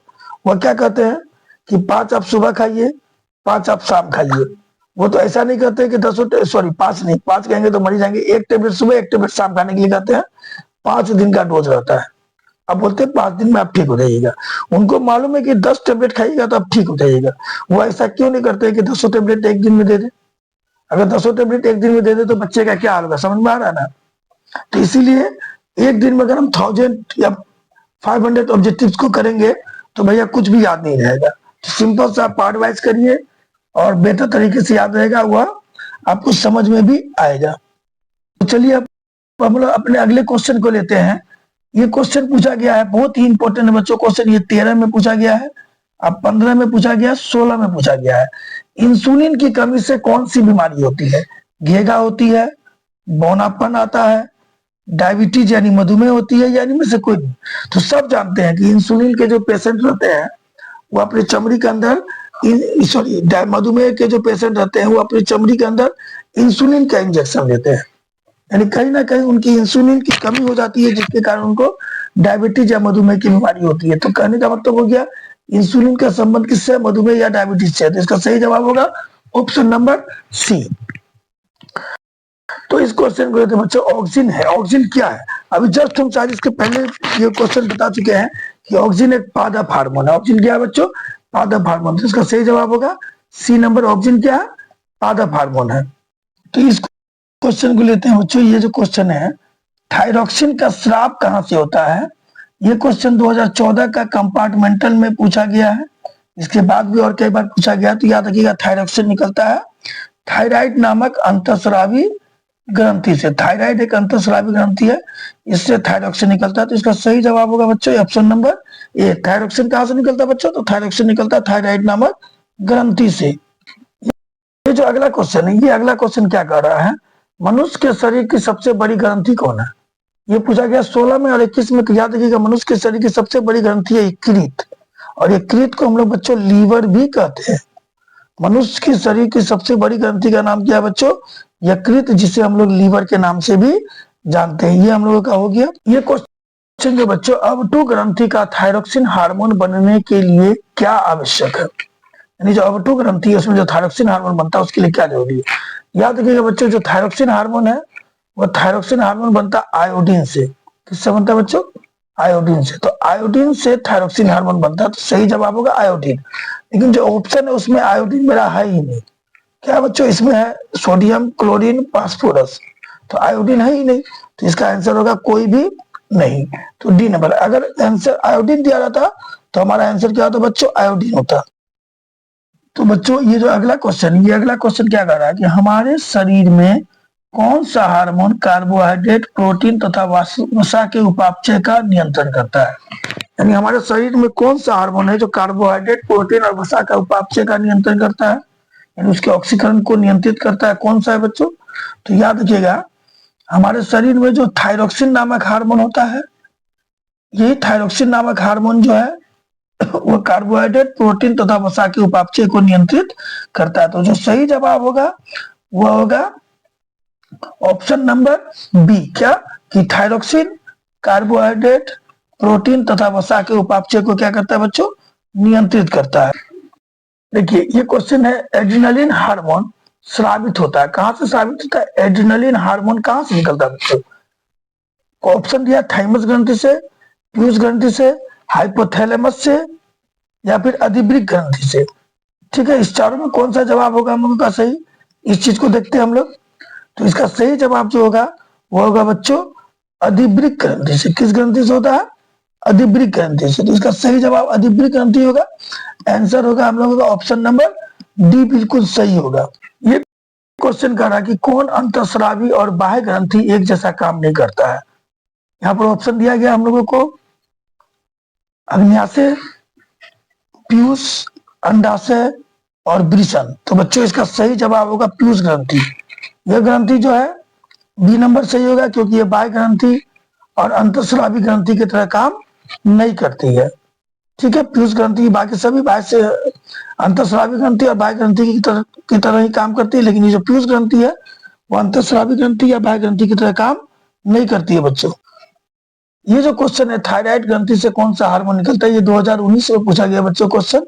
वह क्या कहते हैं कि 5 आप सुबह खाइए, 5 आप शाम खाइए। वो तो ऐसा नहीं कहते कि 5 नहीं, 5 कहेंगे तो मरी जाएंगे। 1 टेबलेट सुबह 1 टेबलेट शाम खाने के लिए कहते हैं। 5 दिन का डोज रहता है। अब बोलते हैं 5 दिन में आप ठीक हो जाइएगा। उनको मालूम है कि 10 टेबलेट खाइएगा तो आप ठीक हो जाइएगा। वो ऐसा क्यों नहीं करते कि 10 टेबलेट एक दिन में दे दे? अगर 10 टेबलेट एक दिन में दे दे तो बच्चे का क्या हाल होगा, समझ में आ रहा है ना? तो इसीलिए एक दिन में अगर हम 1000 या 500 ऑब्जेक्टिव्स को करेंगे तो भैया कुछ भी याद नहीं रहेगा। तो सिंपल सा पार्ट वाइज करिए और बेहतर तरीके से याद रहेगा, वह आपको समझ में भी आएगा। तो चलिए अब हम लोग अपने अगले क्वेश्चन को लेते हैं। ये क्वेश्चन पूछा गया है, बहुत ही इंपॉर्टेंट है बच्चों क्वेश्चन। ये 13 में पूछा गया है, अब 15 में पूछा गया, 16 में पूछा गया है। इंसुलिन की कमी से कौन सी बीमारी होती है? घेगा होती है, बौनापन आता है, डायबिटीज यानी मधुमेह होती है, यानी में से कोई नहीं। तो सब जानते हैं कि इंसुलिन के जो पेशेंट रहते हैं वो अपनी चमड़ी के अंदर, सॉरी मधुमेह के जो पेशेंट रहते हैं वो अपनी चमड़ी के अंदर इंसुलिन का इंजेक्शन लेते हैं। यानी कहीं ना कहीं उनकी इंसुलिन की कमी हो जाती है जिसके कारण उनको डायबिटीज या मधुमेह की बीमारी होती है। तो कहने का मतलब हो गया इंसुलिन का संबंध किससे? मधुमेह या डायबिटीज से। तो इसका सही जवाब होगा ऑप्शन नंबर सी। तो इस क्वेश्चन को लेते बच्चों ऑक्सीजन है। ऑक्सीजन क्या है? अभी जस्ट हम शायद इसके पहले ये क्वेश्चन बता चुके हैं कि ऑक्सीजन एक पादप हार्मोन है। ऑक्सीजन क्या है बच्चों? पादप हार्मोन। तो इसका सही जवाब होगा सी नंबर, ऑक्सीजन क्या है? पादप हार्मोन है। तो इस क्वेश्चन को लेते हैं बच्चों। ये जो क्वेश्चन है, थायरॉक्सिन का स्राव कहां से होता है? ये क्वेश्चन 2014 का कंपार्टमेंटल में पूछा गया है। इसके बाद भी और कई बार पूछा गया। तो याद रखिएगा थायरॉक्सिन निकलता है थायराइड नामक अंतःस्रावी ग्रंथि से। थायराइड एक अंतःस्रावी ग्रंथि है, इससे थायरॉक्सिन निकलता है। तो इसका सही जवाब होगा बच्चों ऑप्शन नंबर ए। थायरॉक्सिन कहां से निकलता है बच्चों? तो थायरॉक्सिन निकलता है थायराइड नामक ग्रंथि से। ये जो अगला क्वेश्चन है, ये अगला क्वेश्चन क्या कर रहा है? मनुष्य के शरीर की सबसे बड़ी ग्रंथि कौन है? ये पूछा गया 16 में और 21 में। तो याद रखिएगा मनुष्य के शरीर की सबसे बड़ी ग्रंथि है यकृत, और यकृत को हम लोग बच्चों लीवर भी कहते हैं। मनुष्य की शरीर की सबसे बड़ी ग्रंथि का नाम क्या है बच्चों? यकृत, जिसे हम लोग लीवर के नाम से भी जानते हैं। ये हम लोगों का हो गया। ये क्वेश्चन जो बच्चों, अवटु ग्रंथि का थायरॉक्सिन हार्मोन बनने के लिए क्या आवश्यक है? यानी जो अवटु ग्रंथि है उसमें जो थायरॉक्सिन हार्मोन बनता है उसके लिए क्या जरूरी है? याद रखिएगा बच्चों, जो थायरॉक्सिन हार्मोन है वो थायरॉक्सिन हार्मोन बनता है आयोडीन से। किससे बनता है बच्चों? आयोडीन से। तो आयोडीन से थायरॉक्सिन हार्मोन बनता है। तो सही जवाब होगा आयोडीन। लेकिन जो ऑप्शन है उसमें आयोडीन मेरा है ही नहीं। क्या बच्चों? इसमें है सोडियम, क्लोरीन, फास्फोरस। तो आयोडीन है ही नहीं। तो इसका आंसर होगा कोई भी नहीं। तो डी नंबर। अगर आंसर आयोडीन दिया रहता तो हमारा आंसर क्या होता बच्चों? आयोडीन होता। तो बच्चों ये जो अगला क्वेश्चन, ये अगला क्वेश्चन क्या कर रहा है कि हमारे शरीर में कौन सा हार्मोन कार्बोहाइड्रेट, प्रोटीन तथा वसा के उपापचय का नियंत्रण करता है? यानी हमारे शरीर में कौन सा हार्मोन है जो कार्बोहाइड्रेट, प्रोटीन और वसा का उपापचय का नियंत्रण करता है, यानी उसके ऑक्सीकरण को नियंत्रित करता है? कौन सा है बच्चों? तो याद रखिएगा हमारे शरीर में जो थायरॉक्सिन नामक हार्मोन होता है, यही थायरॉक्सिन नामक हार्मोन जो है वो कार्बोहाइड्रेट, प्रोटीन तथा वसा के उपापचय को नियंत्रित करता है। तो जो सही जवाब होगा वह होगा ऑप्शन नंबर बी। क्या? कि थायरॉक्सिन कार्बोहाइड्रेट, प्रोटीन तथा वसा के उपापचय को क्या करता है बच्चों? नियंत्रित करता है। देखिए ये क्वेश्चन है, एड्रिनलिन हार्मोन स्रावित होता है, कहां से स्रावित होता है? एड्रिनलिन हार्मोन कहां से निकलता है बच्चों? ऑप्शन दिया थाइमस ग्रंथि से, प्यूस ग्रंथि से, हाइपोथैलेमस से, या फिर अधिवृक्क ग्रंथि से। ठीक है, इस चारों में कौन सा जवाब होगा हम लोगों का सही, इस चीज को देखते हैं हम लोग। तो इसका सही जवाब जो होगा वो होगा बच्चों अधिवृक्क ग्रंथि से। किस ग्रंथि से होता है? अधिवृक्क ग्रंथि से। तो इसका सही जवाब अधिवृक्क ग्रंथि होगा। आंसर होगा हम लोगों का ऑप्शन नंबर डी, बिल्कुल सही होगा। ये क्वेश्चन कर रहा है कि कौन अंतःस्रावी और बाह्य ग्रंथि एक जैसा काम नहीं करता है। यहाँ पर ऑप्शन दिया गया हम लोगों को अग्न्याशय, पीयूष, अंडाशय और वृषण। तो बच्चों इसका सही जवाब होगा पीयूष ग्रंथि। यह ग्रंथि जो है बी नंबर सही होगा, क्योंकि ये बाह्य ग्रंथि और अंतःस्रावी ग्रंथि की तरह काम नहीं करती है। ठीक है, पीयूष ग्रंथि बाकी सभी बाह्य से अंतःस्रावी ग्रंथि और बाह्य ग्रंथि की तरह ही काम करती है, लेकिन ये जो पीयूष ग्रंथि है वो अंतःस्रावी ग्रंथि या बाह्य ग्रंथि की तरह काम नहीं करती है बच्चों। ये जो क्वेश्चन है थायराइड ग्रंथि से कौन सा हार्मोन निकलता है, ये 2019 में पूछा गया बच्चों क्वेश्चन।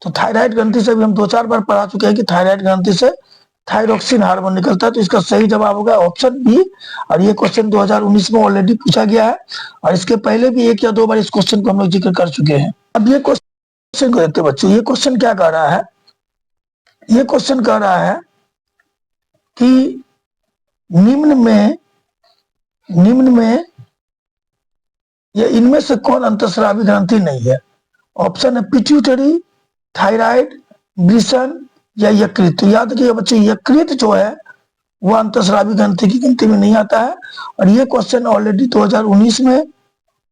तो थायराइड ग्रंथि से भी हम 2-4 बार पढ़ा चुके हैं कि थायराइड ग्रंथि से थायरोक्सिन हार्मोन निकलता है। तो इसका सही जवाब होगा ऑप्शन बी। और ये क्वेश्चन 2019 में ऑलरेडी पूछा गया है, और इसके पहले भी 1 या 2 बार इस क्वेश्चन को हम लोग जिक्र कर चुके हैं। अब ये क्वेश्चन को देखते बच्चों, ये क्वेश्चन क्या कह रहा है? ये क्वेश्चन कह रहा है कि निम्न में ये इनमें से कौन अंतःस्रावी ग्रंथि नहीं है? ऑप्शन है पिट्यूटरी, थायराइड, वृषण या यकृत। तो याद रखिएगा बच्चों, यकृत जो है वो अंतःस्रावी ग्रंथि की गिनती में नहीं आता है। और ये क्वेश्चन ऑलरेडी 2019 में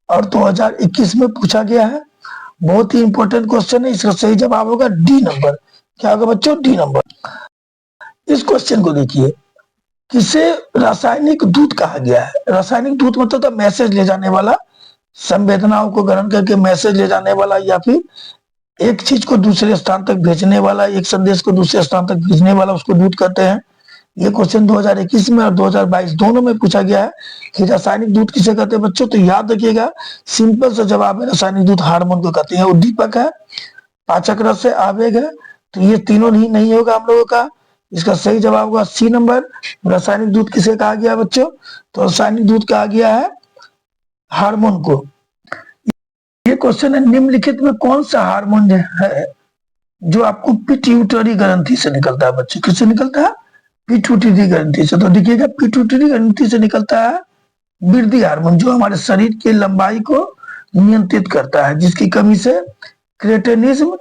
और 2021 में पूछा गया है। बहुत ही इंपॉर्टेंट क्वेश्चन है। इसका सही जवाब होगा डी नंबर। क्या होगा बच्चों? D number. इस क्वेश्चन को देखिए, किसे रासायनिक दूत कहा गया है? रासायनिक दूत मतलब तो मैसेज ले जाने वाला, संवेदनाओं को ग्रहण करके मैसेज ले जाने वाला, या फिर एक चीज को दूसरे स्थान तक भेजने वाला, एक संदेश को दूसरे स्थान तक भेजने वाला, उसको दूत कहते हैं। ये क्वेश्चन 2021 में और 2022 दोनों में पूछा गया है कि रासायनिक दूत किसे कहते हैं बच्चों। तो याद रखिएगा, सिंपल सा जवाब है, रासायनिक दूत हार्मोन को कहते हैं। उद्दीपक है, पाचक रस है, आवेग है। तो ये तीनों नहीं होगा हम लोगों का। इसका सही जवाब होगा सी नंबर। रासायनिक दूत किसे कहा गया बच्चों? तो रासायनिक दूत कहा गया है हार्मोन को। ये क्वेश्चन है, निम्नलिखित में कौन सा हार्मोन है जो आपको पिट्यूटरी ग्रंथि से निकलता है बच्चों? किससे निकलता है? पिट्यूटरी ग्रंथि से। तो देखिएगा, पिट्यूटरी ग्रंथि से निकलता है वृद्धि हार्मोन, जो हमारे शरीर की लंबाई को नियंत्रित करता है, जिसकी कमी से क्रेटेनिज्म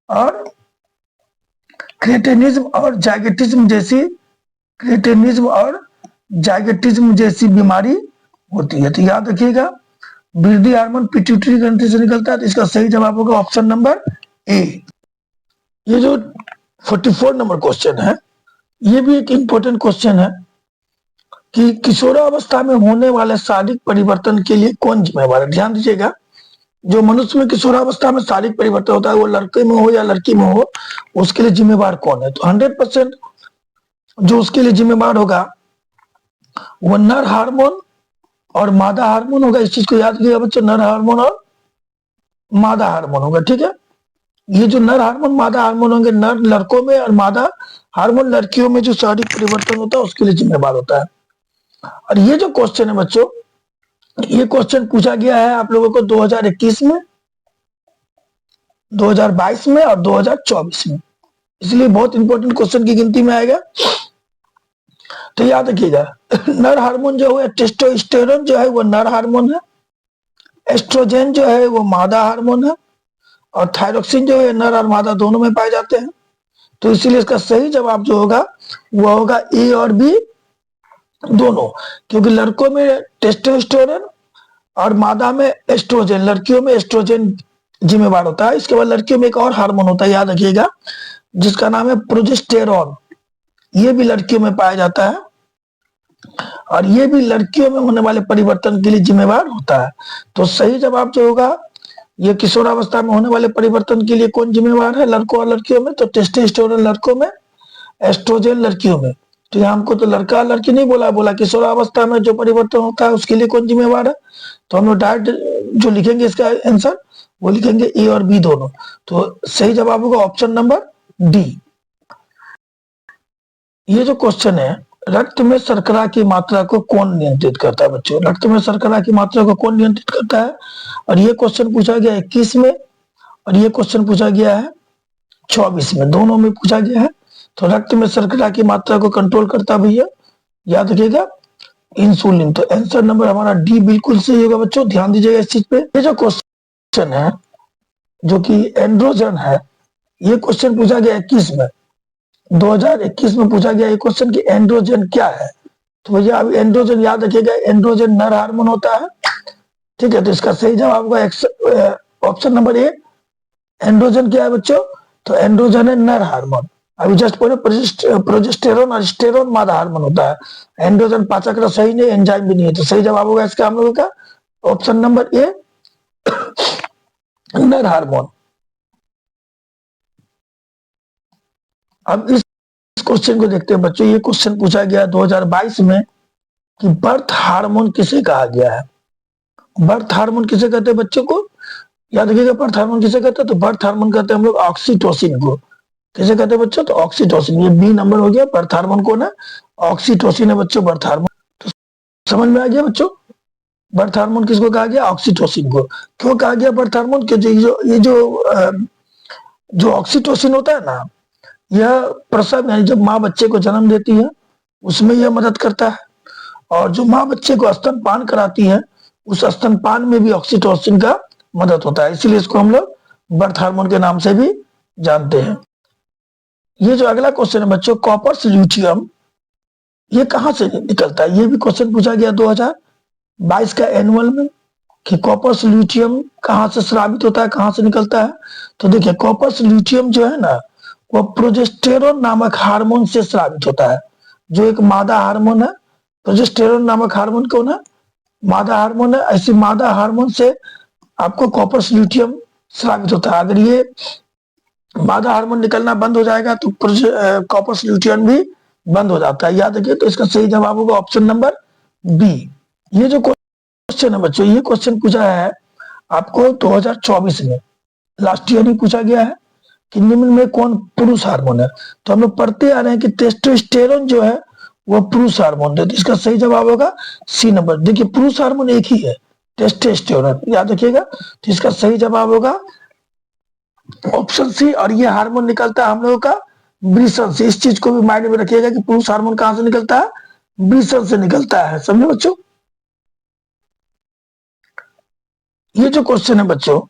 और जाइगेटिज्म जैसी बीमारी होती है। तो याद रखिएगा, वृद्धि हार्मोन पिट्यूटरी ग्रंथि से निकलता है। तो इसका सही जवाब होगा ऑप्शन नंबर ए। ये जो 44 नंबर क्वेश्चन है, ये भी एक इंपॉर्टेंट क्वेश्चन है कि किशोरावस्था में होने वाले शारीरिक परिवर्तन के लिए कौन जिम्मेवार है? ध्यान दीजिएगा, जो मनुष्य में किशोरावस्था में शारीरिक परिवर्तन होता है, वो लड़के में हो या लड़की में हो, उसके लिए जिम्मेवार कौन है? तो 100% जो उसके लिए जिम्मेवार होगा वो नर हार्मोन और मादा हार्मोन होगा। इस चीज को याद रखिएगा बच्चों, नर हार्मोन और मादा हार्मोन होगा। ठीक है, ये जो नर हार्मोन मादा हार्मोन होंगे, नर लड़कों में और मादा हार्मोन लड़कियों में जो शारीरिक परिवर्तन होता है उसके लिए जिम्मेवार होता है। और ये जो क्वेश्चन है बच्चों, ये क्वेश्चन पूछा गया है आप लोगों को 2021 में, 2022 में और 2024 में, इसलिए बहुत इंपॉर्टेंट क्वेश्चन की गिनती में आएगा। तो याद रखिएगा, नर हार्मोन जो है टेस्टोस्टेरोन जो है वो नर हार्मोन है, एस्ट्रोजन जो है वो मादा हार्मोन है, और थायरोक्सिन जो है नर और मादा दोनों में पाए जाते हैं। तो इसीलिए इसका सही जवाब जो होगा वो होगा ए और बी दोनों, क्योंकि लड़कों में टेस्टोस्टेरोन और मादा में एस्ट्रोजन, लड़कियों में एस्ट्रोजन जिम्मेवार होता है। इसके बाद लड़कियों में एक और हार्मोन होता है, याद रखिएगा, जिसका नाम है प्रोजेस्टेरॉन। ये भी लड़कियों में पाया जाता है और ये भी लड़कियों में होने वाले परिवर्तन के लिए जिम्मेवार होता है। तो सही जवाब जो होगा, ये किशोरावस्था में होने वाले परिवर्तन के लिए कौन जिम्मेवार है लड़कों और लड़कियों में? तो टेस्टोस्टेरोन लड़कों में, एस्ट्रोजन लड़कियों में। तो यहाँ हमको तो लड़का लड़की नहीं बोला किशोरावस्था में जो परिवर्तन होता है उसके लिए कौन जिम्मेवार है। तो हम लोग डायरेक्ट जो लिखेंगे इसका आंसर वो लिखेंगे ए और बी दोनों। तो सही जवाब होगा ऑप्शन नंबर डी। ये जो क्वेश्चन है, रक्त में शर्करा की मात्रा को कौन नियंत्रित करता है बच्चों? रक्त में शर्करा की मात्रा को कौन नियंत्रित करता है? और ये क्वेश्चन पूछा गया 21 में और ये क्वेश्चन पूछा गया है 2024 में, दोनों में पूछा गया है। तो रक्त में शर्करा की मात्रा को कंट्रोल करता भैया, याद रखिएगा, इंसुलिन। तो आंसर नंबर हमारा डी बिल्कुल सही होगा बच्चों, ध्यान दीजिएगा इस चीज पे। ये जो क्वेश्चन है जो कि एंड्रोजन है, ये क्वेश्चन पूछा गया 21 में, 2021 में पूछा गया ये क्वेश्चन कि एंड्रोजन क्या है। तो भैया अब एंड्रोजन याद रखिएगा, एंड्रोजन नर हार्मोन होता है, ठीक है। तो इसका सही जवाब होगा ऑप्शन नंबर ए, एंड्रोजन क्या है बच्चों, तो एंड्रोजन है नर हार्मोन। अभी जस्ट बोले प्रोजेस्टेरोन और स्टेरोन मादा हार्मोन होता है। एंड्रोजन पाचक रस सही नहीं, एंजाइम भी नहीं है, तो सही जवाब होगा इसका हम लोगों का ऑप्शन नंबर ए, नर हार्मोन। अब इस क्वेश्चन को देखते हैं बच्चों। ये क्वेश्चन पूछा गया 2022 में कि बर्थ हार्मोन किसे कहा गया है। बर्थ हार्मोन किसे कहते हैं बच्चों को, याद रखिएगा, बर्थ हार्मोन किसे कहते हैं, तो बर्थ हार्मोन कहते हैं हम लोग ऑक्सीटोसिन को। किसे कहते हैं बच्चों, तो ऑक्सीटोसिन। ये बी नंबर हो गया, बर्थ हार्मोन कौन है, ऑक्सीटोसिन है बच्चों, बर्थ हार्मोन। तो समझ में आ गया बच्चों, बर्थ हार्मोन किसको कहा गया, ऑक्सीटोसिन को। क्यों कहा गया बर्थ हार्मोन, क्योंकि ये जो ऑक्सीटोसिन होता है ना, यह प्रसव यानी जब माँ बच्चे को जन्म देती है उसमें यह मदद करता है, और जो माँ बच्चे को स्तनपान कराती है उस स्तनपान में भी ऑक्सीटोसिन का मदद होता है, इसीलिए इसको हम लोग बर्थ हार्मोन के नाम से भी जानते हैं। ये जो अगला क्वेश्चन है बच्चों, कॉपर्स ल्यूटियम, ये कहां से निकलता है। ये भी क्वेश्चन पूछा गया 2022 का एनुअल में कि कॉपर्स ल्यूटियम कहां से स्रावित होता है, कहां से निकलता है। तो देखिए, कॉपर्स ल्यूटियम जो है ना, वो प्रोजेस्टेरोन नामक हार्मोन से स्रावित होता है, जो एक मादा हार्मोन है। प्रोजेस्टेरोन नामक हार्मोन कौन है, मादा हार्मोन है। ऐसी मादा हार्मोन से आपको कॉपर्स ल्यूटियम स्रावित होता है। अगर ये मादा हार्मोन निकलना बंद हो जाएगा तो कॉपर्स ल्यूटियम भी बंद हो जाता है, याद रखिए। तो इसका सही जवाब होगा ऑप्शन नंबर बी। ये जो क्वेश्चन है बच्चों, ये क्वेश्चन पूछा है आपको 2024 में, लास्ट ईयर ही पूछा गया है कि निम्न में कौन पुरुष हार्मोन है। तो हम लोग पढ़ते आ रहे हैं कि टेस्टोस्टेरोन जो है वो पुरुष हार्मोन है, तो इसका सही जवाब होगा सी नंबर। देखिए, पुरुष हार्मोन एक ही है, टेस्टोस्टेरोन, याद रखिएगा। तो इसका सही जवाब होगा ऑप्शन सी। और ये हार्मोन निकलता है हम लोगों का वृषण से। इस चीज को भी माइंड में रखिएगा कि पुरुष हार्मोन कहां से निकलता है, वृषण से निकलता है, समझे बच्चों। ये जो क्वेश्चन है बच्चों,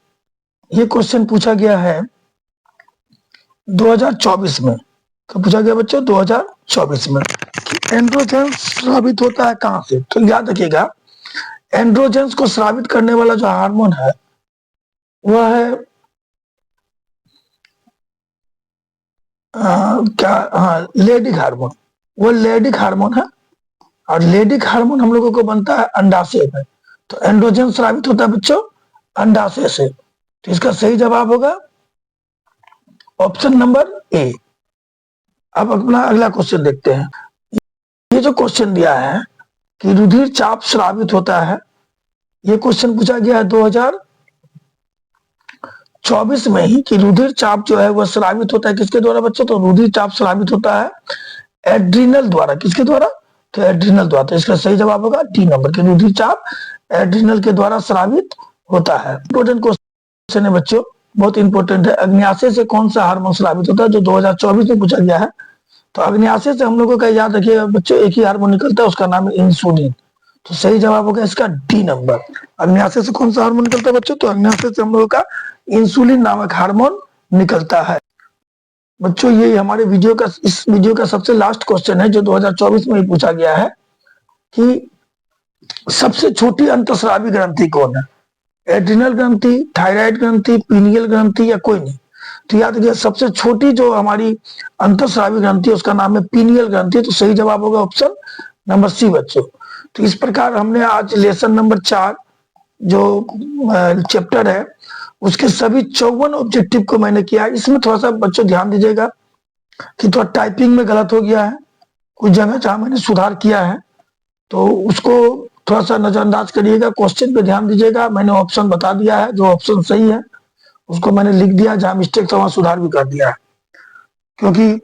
ये क्वेश्चन पूछा गया है 2024 में। तो पूछा गया बच्चों 2024 में कि एंड्रोजन स्रावित होता है कहां से। तो याद रखिएगा, एंड्रोजन को स्रावित करने वाला जो हार्मोन है वह है क्या, हाँ, लेडिक हार्मोन। वो लेडिक हार्मोन है, और लेडिक हार्मोन हम लोगों को बनता है अंडाशय में। तो एंड्रोजन स्रावित होता है बच्चों अंडाशय से। तो इसका सही जवाब होगा ऑप्शन नंबर ए। अब अपना अगला क्वेश्चन देखते हैं। ये जो क्वेश्चन दिया है कि रुधिर चाप स्रावित होता है, ये क्वेश्चन पूछा गया है 2024 में ही कि रुधिर चाप जो है वह स्रावित होता है किसके द्वारा बच्चों, तो रुधिर चाप स्रावित होता है एड्रिनल द्वारा। किसके द्वारा, तो एड्रिनल द्वारा। तो इसका सही जवाब होगा डी नंबर के, रुधिर चाप एड्रिनल के द्वारा स्रावित होता है। इंपोर्टेंट क्वेश्चन है बच्चों, बहुत इंपॉर्टेंट है। अग्न्याशय से कौन सा हार्मोन स्रावित होता है, जो 2024 में पूछा गया है। तो अग्न्याशय से हम लोगों का याद रखिएगा बच्चों, एक ही हार्मोन निकलता है, उसका नाम है इंसुलिन। तो सही जवाब होगा इसका डी नंबर। अग्न्याशय से कौन सा हार्मोन निकलता है बच्चों, तो अग्न्याशय से हम लोगों का इंसुलिन नामक हार्मोन निकलता है। बच्चों, ये हमारे इस वीडियो का सबसे लास्ट क्वेश्चन है जो 2024 में ही पूछा गया है कि सबसे छोटी अंतस्रावी ग्रंथि कौन है, एड्रिनल ग्रंथि, थायराइड ग्रंथि, पीनियल ग्रंथि या कोई नहीं। तो याद रखिए, सबसे छोटी जो हमारी अंतस्रावी ग्रंथि है उसका नाम है पीनियल ग्रंथि। तो सही जवाब होगा ऑप्शन नंबर सी बच्चों। तो इस प्रकार हमने आज लेसन नंबर 4 जो चैप्टर है उसके सभी 54 ऑब्जेक्टिव को मैंने किया। इसमें थोड़ा सा बच्चों ध्यान दीजिएगा कि थोड़ा टाइपिंग में गलत हो गया है, कुछ जगह जहां मैंने सुधार किया है तो उसको थोड़ा सा नजरअंदाज करिएगा। क्वेश्चन पे ध्यान दीजिएगा, मैंने ऑप्शन बता दिया है, जो ऑप्शन सही है उसको मैंने लिख दिया, जहां मिस्टेक था वहां सुधार भी कर दिया है। क्योंकि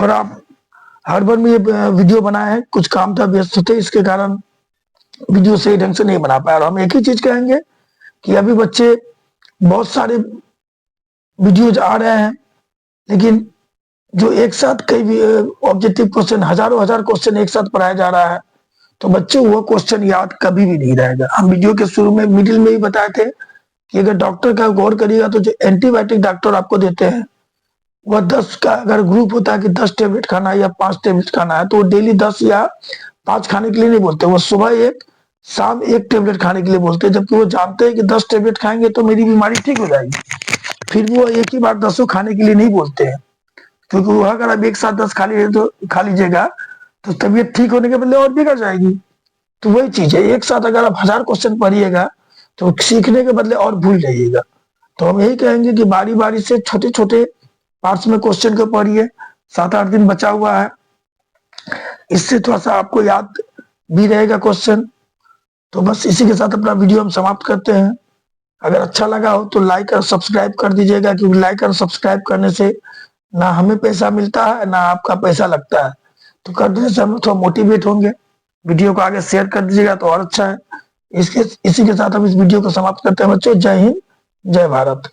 थोड़ा हड़बड़ में ये वीडियो बनाया है, कुछ काम था, व्यस्त थे, इसके कारण वीडियो सही ढंग से नहीं बना पाया। और हम एक ही चीज कहेंगे कि अभी बच्चे बहुत सारे वीडियोज आ रहे हैं लेकिन जो एक साथ कई भी ऑब्जेक्टिव क्वेश्चन, हजारों हजार क्वेश्चन एक साथ पढ़ाया जा रहा है, तो बच्चों वो क्वेश्चन याद कभी भी नहीं रहेगा। हम वीडियो के शुरू में मिडिल में ही बताए थे कि अगर डॉक्टर का गौर करिएगा तो जो एंटीबायोटिक डॉक्टर आपको देते हैं, वह 10 का अगर ग्रुप होता है कि 10 टेबलेट खाना है या 5 टेबलेट खाना है, तो वो डेली 10 या 5 खाने के लिए नहीं बोलते, वो सुबह एक शाम एक टेबलेट खाने के लिए बोलते हैं, जबकि वो जानते हैं कि 10 टेबलेट खाएंगे तो मेरी बीमारी ठीक हो जाएगी। फिर वो एक ही बार 10 खाने के लिए नहीं बोलते हैं, क्योंकि वो अगर आप एक साथ 10 खा लीजिएगा तो तबीयत ठीक होने के बदले और बिगड़ जाएगी। तो वही चीज है, एक साथ अगर आप 1000 क्वेश्चन पढ़िएगा तो सीखने के बदले और भूल जाइएगा। तो हम यही कहेंगे कि बारी बारी से छोटे छोटे पार्ट्स में क्वेश्चन को पढ़िए। 7-8 दिन बचा हुआ है, इससे थोड़ा सा आपको याद भी रहेगा क्वेश्चन। तो बस इसी के साथ अपना वीडियो हम समाप्त करते हैं। अगर अच्छा लगा हो तो लाइक और सब्सक्राइब कर दीजिएगा, क्योंकि लाइक और सब्सक्राइब करने से ना हमें पैसा मिलता है ना आपका पैसा लगता है। तो कर देने से हम थोड़ा मोटिवेट होंगे। वीडियो को आगे शेयर कर दीजिएगा तो और अच्छा है। इसी के साथ हम इस वीडियो को समाप्त करते हैं बच्चों। जय हिंद, जय भारत।